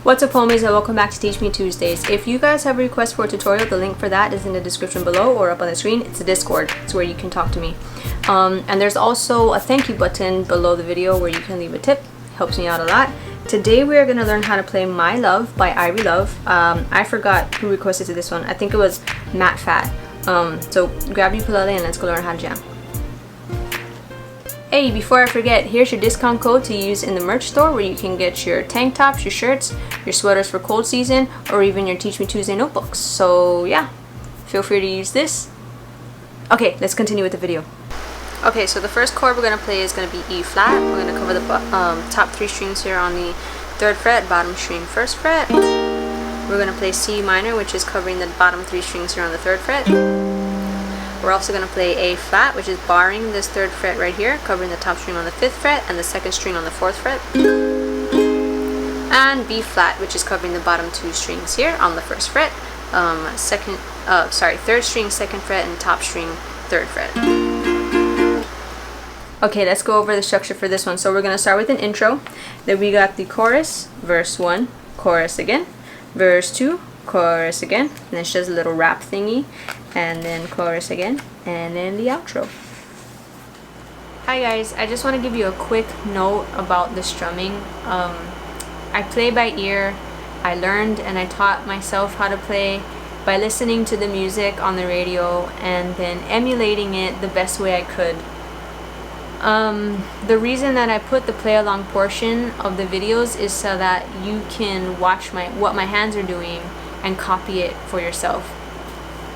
What's up, homies, and welcome back to Teach Me Tuesdays. If you guys have a request for a tutorial, the link for that is in the description below or up on the screen. It's a Discord. It's where you can talk to me. And there's also a thank you button below the video where you can leave a tip. Helps me out a lot. Today we are going to learn how to play My Love by Irie Love. I forgot who requested to this one. I think it was Matt Fat. So grab your ukulele and let's go learn how to jam. Hey, before I forget, here's your discount code to use in the merch store where you can get your tank tops, your shirts, your sweaters for cold season, or even your Teach Me Tuesday notebooks. So yeah, feel free to use this. Okay, let's continue with the video. Okay, so the first chord we're going to play is going to be E flat. We're going to cover the top 3 strings here on the 3rd fret, bottom string 1st fret. We're going to play C minor, which is covering the bottom 3 strings here on the 3rd fret. We're also going to play A flat, which is barring this 3rd fret right here, covering the top string on the 5th fret and the 2nd string on the 4th fret. And B flat, which is covering the bottom 2 strings here on the 1st fret, 3rd string 2nd fret and top string 3rd fret. Okay, let's go over the structure for this one. So we're going to start with an intro. Then we got the chorus, verse 1, chorus again, verse 2, chorus again, and then she does a little rap thingy, and then chorus again, and then the outro. Hi guys, I just want to give you a quick note about the strumming. I play by ear. I learned and I taught myself how to play by listening to the music on the radio and then emulating it the best way I could. The reason that I put the play along portion of the videos is so that you can watch what my hands are doing and copy it for yourself.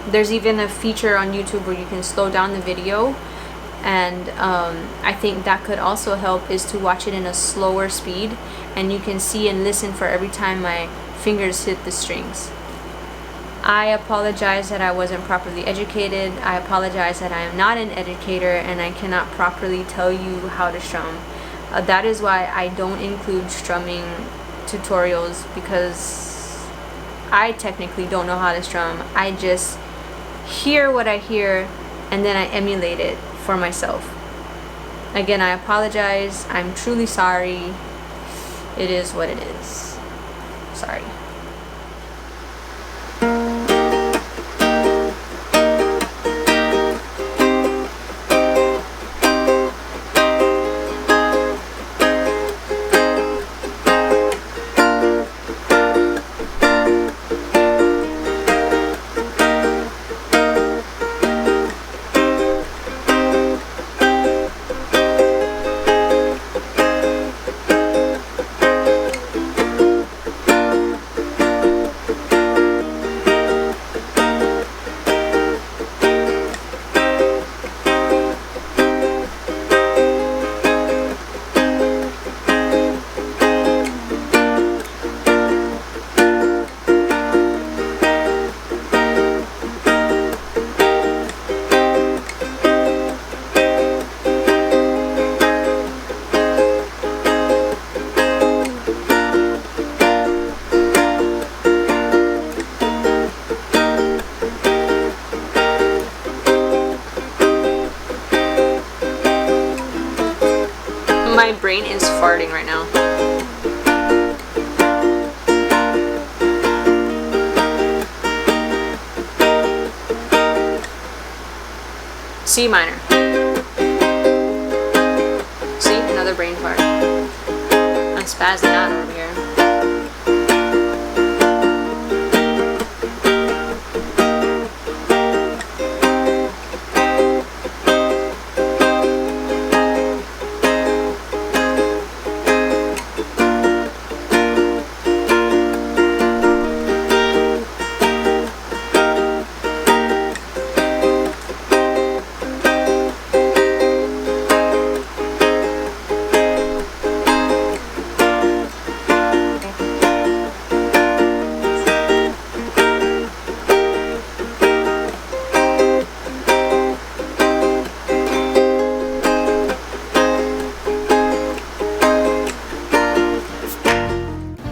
There's even a feature on YouTube where you can slow down the video, and I think that could also help, is to watch it in a slower speed and you can see and listen for every time my fingers hit the strings. I apologize that I wasn't properly educated. I apologize that I am not an educator and I cannot properly tell you how to strum. That is why I don't include strumming tutorials, because I technically don't know how to strum. I just hear what I hear and then I emulate it for myself. Again, I apologize. I'm truly sorry. It is what it is. Sorry. My brain is farting right now. C minor. See, another brain fart. I'm spazzing out over here.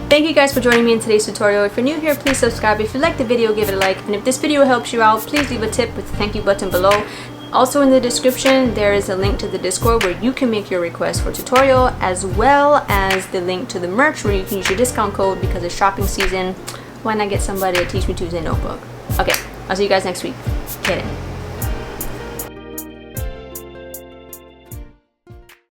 Thank you guys for joining me in today's tutorial. If you're new here, please subscribe. If you liked the video, give it a like. And if this video helps you out, please leave a tip with the thank you button below. Also in the description, there is a link to the Discord where you can make your request for tutorial, as well as the link to the merch where you can use your discount code because it's shopping season. Why not get somebody a Teach Me Tuesday notebook? Okay, I'll see you guys next week. Get it.